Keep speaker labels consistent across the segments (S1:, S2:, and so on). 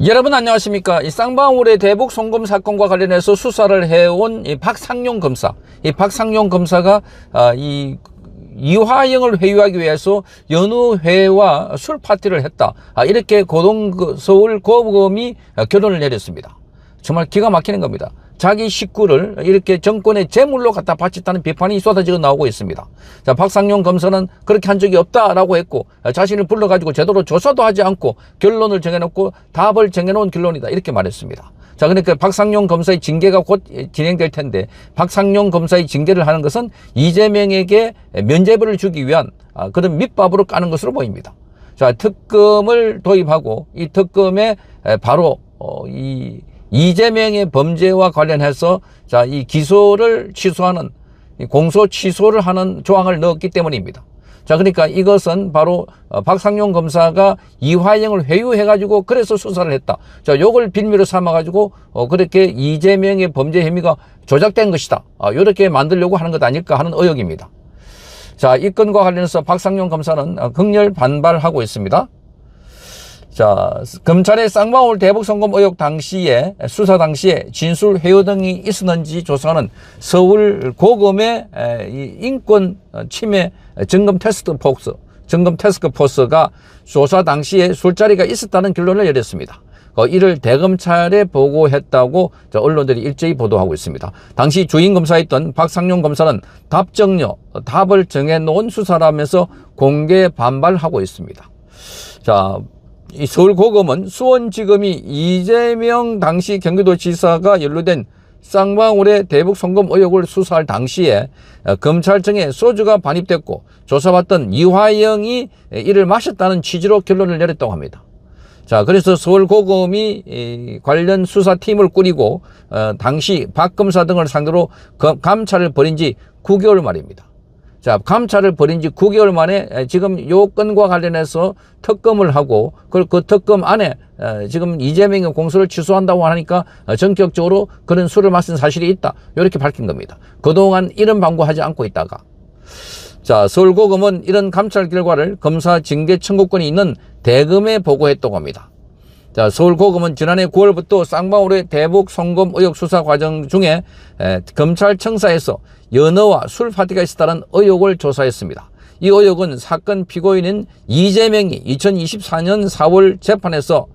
S1: 여러분 안녕하십니까. 이 쌍방울의 대북 송금 사건과 관련해서 수사를 해온 이 박상용 검사. 이 박상용 검사가 이 이화영을 회유하기 위해서 여느 회와 술 파티를 했다. 이렇게 서울 고검이 결론을 내렸습니다. 정말 기가 막히는 겁니다. 자기 식구를 이렇게 정권의 재물로 갖다 바쳤다는 비판이 쏟아지고 나오고 있습니다. 자, 박상용 검사는 그렇게 한 적이 없다라고 했고, 자신을 불러가지고 제대로 조사도 하지 않고 결론을 정해놓고 답을 정해놓은 결론이다, 이렇게 말했습니다. 자, 그러니까 박상용 검사의 징계가 곧 진행될 텐데, 박상용 검사의 징계를 하는 것은 이재명에게 면죄부를 주기 위한 그런 밑밥으로 까는 것으로 보입니다. 자, 특검을 도입하고 이 특검에 바로 이재명의 범죄와 관련해서 이 기소를 취소하는, 공소 취소를 하는 조항을 넣었기 때문입니다. 자, 그러니까 이것은 바로 박상용 검사가 이화영을 회유해가지고 그래서 수사를 했다. 자, 요걸 빌미로 삼아가지고 그렇게 이재명의 범죄 혐의가 조작된 것이다, 이렇게 만들려고 하는 것 아닐까 하는 의혹입니다. 자, 이 건과 관련해서 박상용 검사는 극렬 반발하고 있습니다. 자, 검찰의 쌍방울 대북 송금 의혹 당시에, 수사 당시에 진술 회유 등이 있었는지 조사하는 서울 고검의 인권 침해 점검 태스크포스가 조사 당시에 술자리가 있었다는 결론을 내렸습니다. 이를 대검찰에 보고했다고 언론들이 일제히 보도하고 있습니다. 당시 주인 검사였던 박상용 검사는 답을 정해놓은 수사라면서 공개 반발하고 있습니다. 자, 이 서울고검은 수원지검이 이재명 당시 경기도지사가 연루된 쌍방울의 대북 송금 의혹을 수사할 당시에 검찰청에 소주가 반입됐고 조사받던 이화영이 이를 마셨다는 취지로 결론을 내렸다고 합니다. 자, 그래서 서울고검이 관련 수사팀을 꾸리고 당시 박 검사 등을 상대로 감찰을 벌인 지 9개월 말입니다. 자, 감찰을 벌인 지 9개월 만에 지금 요 건과 관련해서 특검을 하고 그 특검 안에 지금 이재명의 공소를 취소한다고 하니까 전격적으로 그런 술을 마신 사실이 있다, 이렇게 밝힌 겁니다. 그동안 이런 방구하지 않고 있다가, 자, 서울고검은 이런 감찰 결과를 검사 징계 청구권이 있는 대검에 보고했다고 합니다. 자, 서울고검은 지난해 9월부터 쌍방울의 대북 송금 의혹 수사 과정 중에 검찰청사에서 연어와 술 파티가 있었다는 의혹을 조사했습니다. 이 의혹은 사건 피고인인 이재명이 2024년 4월 재판에서,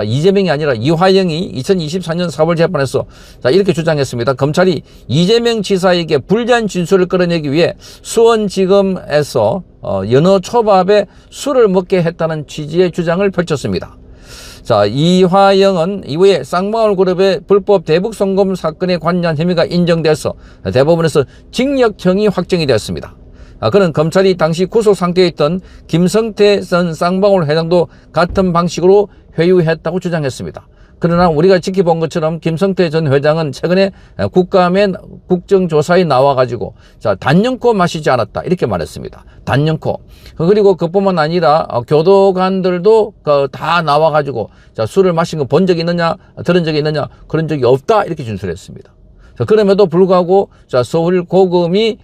S1: 이재명이 아니라 이화영이 2024년 4월 재판에서 이렇게 주장했습니다. 검찰이 이재명 지사에게 불리한 진술을 끌어내기 위해 수원지검에서 연어 초밥에 술을 먹게 했다는 취지의 주장을 펼쳤습니다. 자, 이화영은 이후에 쌍방울 그룹의 불법 대북 송금 사건에 관여한 혐의가 인정돼서 대법원에서 징역형이 확정이 되었습니다. 그는 검찰이 당시 구속 상태에 있던 김성태 전 쌍방울 회장도 같은 방식으로 회유했다고 주장했습니다. 그러나 우리가 지켜본 것처럼 김성태 전 회장은 최근에 국감의 국정조사에 나와가지고 단연코 마시지 않았다, 이렇게 말했습니다. 단연코. 그리고 그뿐만 아니라 교도관들도 다 나와가지고 술을 마신 거 본 적이 있느냐, 들은 적이 있느냐, 그런 적이 없다, 이렇게 진술했습니다. 그럼에도 불구하고 서울 고검이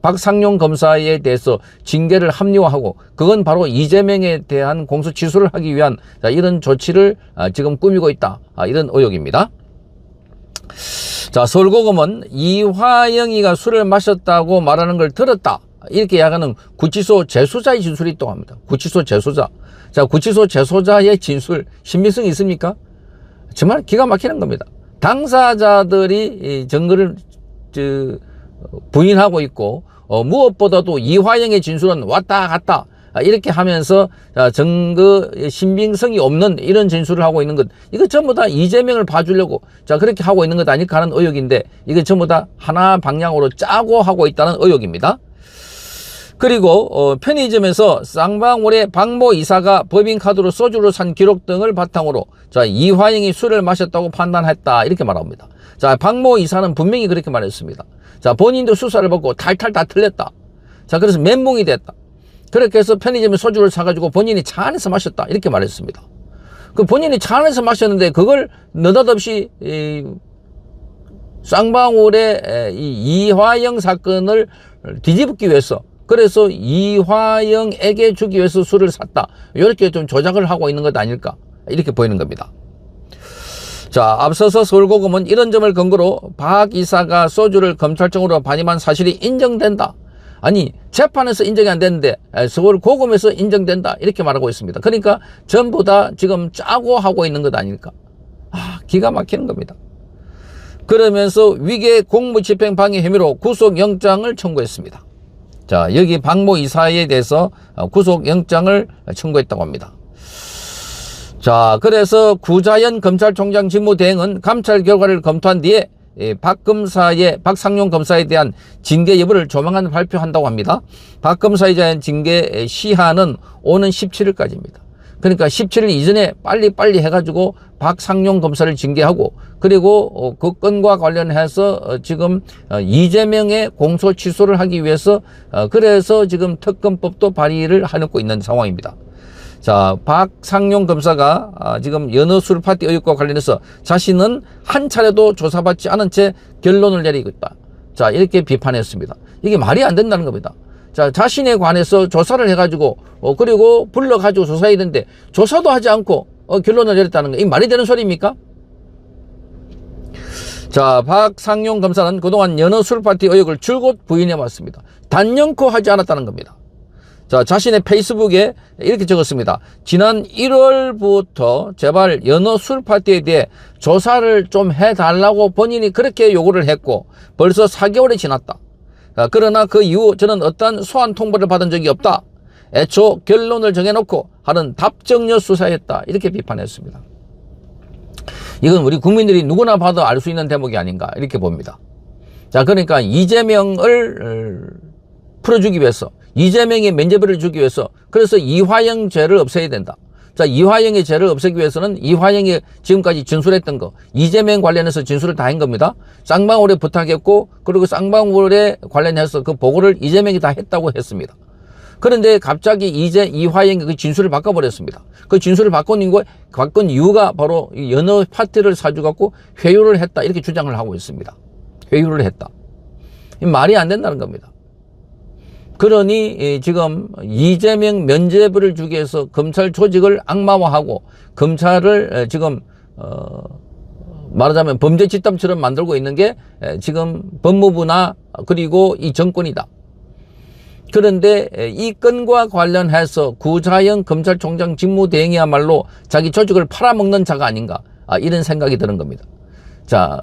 S1: 박상용 검사에 대해서 징계를 합리화하고, 그건 바로 이재명에 대한 공소 취소를 하기 위한 이런 조치를 지금 꾸미고 있다, 이런 의혹입니다. 자, 서울고검은 이화영이가 술을 마셨다고 말하는 걸 들었다, 이렇게 야가는 구치소 재소자의 진술이 있다고 합니다. 구치소 재소자. 자, 구치소 재소자의 진술, 신빙성이 있습니까? 정말 기가 막히는 겁니다. 당사자들이 증거를 부인하고 있고, 무엇보다도 이화영의 진술은 왔다 갔다 이렇게 하면서 증거 신빙성이 없는 이런 진술을 하고 있는 것, 이거 전부 다 이재명을 봐주려고 그렇게 하고 있는 것 아닐까 하는 의혹인데, 이거 전부 다 하나 방향으로 짜고 하고 있다는 의혹입니다. 그리고 편의점에서 쌍방울의 박모 이사가 법인카드로 소주를 산 기록 등을 바탕으로 이화영이 술을 마셨다고 판단했다, 이렇게 말합니다. 자, 박모 이사는 분명히 그렇게 말했습니다. 자, 본인도 수사를 받고 탈탈 다 틀렸다. 자, 그래서 멘붕이 됐다. 그렇게 해서 편의점에 소주를 사가지고 본인이 차 안에서 마셨다, 이렇게 말했습니다. 그 본인이 차 안에서 마셨는데 그걸 느닷없이 쌍방울의 이화영 사건을 뒤집기 위해서, 그래서 이화영에게 주기 위해서 술을 샀다, 이렇게 좀 조작을 하고 있는 것 아닐까, 이렇게 보이는 겁니다. 자, 앞서서 서울고검은 이런 점을 근거로 박 이사가 소주를 검찰청으로 반입한 사실이 인정된다. 아니, 재판에서 인정이 안 되는데 서울고검에서 인정된다. 이렇게 말하고 있습니다. 그러니까 전부 다 지금 짜고 하고 있는 것 아닐까. 기가 막히는 겁니다. 그러면서 위계 공무집행 방해 혐의로 구속영장을 청구했습니다. 자, 여기 박모 이사에 대해서 구속영장을 청구했다고 합니다. 자, 그래서 구자연 검찰총장 직무대행은 감찰 결과를 검토한 뒤에 박상용 검사에 대한 징계 여부를 조만간 발표한다고 합니다. 박 검사에 대한 징계 시한은 오는 17일까지입니다. 그러니까 17일 이전에 빨리 해가지고 박상용 검사를 징계하고, 그리고 그 건과 관련해서 지금 이재명의 공소 취소를 하기 위해서 그래서 지금 특검법도 발의를 하고 있는 상황입니다. 자, 박상용 검사가 지금 연어술 파티 의혹과 관련해서 자신은 한 차례도 조사받지 않은 채 결론을 내리고 있다. 자, 이렇게 비판했습니다. 이게 말이 안 된다는 겁니다. 자, 자신에 관해서 조사를 해가지고 그리고 불러가지고 조사해야 되는데 조사도 하지 않고 결론을 내렸다는 거, 이 말이 되는 소리입니까? 자, 박상용 검사는 그동안 연어술 파티 의혹을 줄곧 부인해 왔습니다. 단연코 하지 않았다는 겁니다. 자, 자신의 페이스북에 이렇게 적었습니다. 지난 1월부터 제발 연어술 파티에 대해 조사를 좀 해달라고 본인이 그렇게 요구를 했고 벌써 4개월이 지났다. 그러나 그 이후 저는 어떠한 소환 통보를 받은 적이 없다. 애초 결론을 정해놓고 하는 답정너 수사였다. 이렇게 비판했습니다. 이건 우리 국민들이 누구나 봐도 알 수 있는 대목이 아닌가 이렇게 봅니다. 자, 그러니까 이재명을 풀어주기 위해서, 이재명의 면죄부를 주기 위해서, 그래서 이화영 죄를 없애야 된다. 자, 이화영의 죄를 없애기 위해서는 이화영이 지금까지 진술했던 거, 이재명 관련해서 진술을 다 한 겁니다. 쌍방울에 부탁했고, 그리고 쌍방울에 관련해서 그 보고를 이재명이 다 했다고 했습니다. 그런데 갑자기 이화영이 그 진술을 바꿔버렸습니다. 그 진술을 바꾼 이유가 바로 연어 파티를 사주갖고 회유를 했다. 이렇게 주장을 하고 있습니다. 회유를 했다. 말이 안 된다는 겁니다. 그러니 지금 이재명 면죄부를 주기 위해서 검찰 조직을 악마화하고 검찰을 지금 말하자면 범죄 집단처럼 만들고 있는 게 지금 법무부나 그리고 이 정권이다. 그런데 이 건과 관련해서 구자영 검찰총장 직무대행이야말로 자기 조직을 팔아먹는 자가 아닌가, 이런 생각이 드는 겁니다. 자,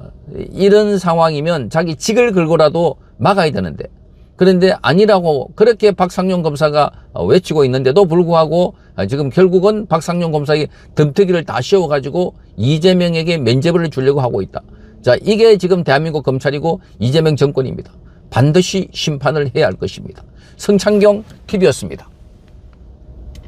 S1: 이런 상황이면 자기 직을 걸고라도 막아야 되는데, 그런데 아니라고 그렇게 박상용 검사가 외치고 있는데도 불구하고 지금 결국은 박상용 검사의 덤터기를 다 씌워가지고 이재명에게 면죄부를 주려고 하고 있다. 자, 이게 지금 대한민국 검찰이고 이재명 정권입니다. 반드시 심판을 해야 할 것입니다. 성창경 TV였습니다.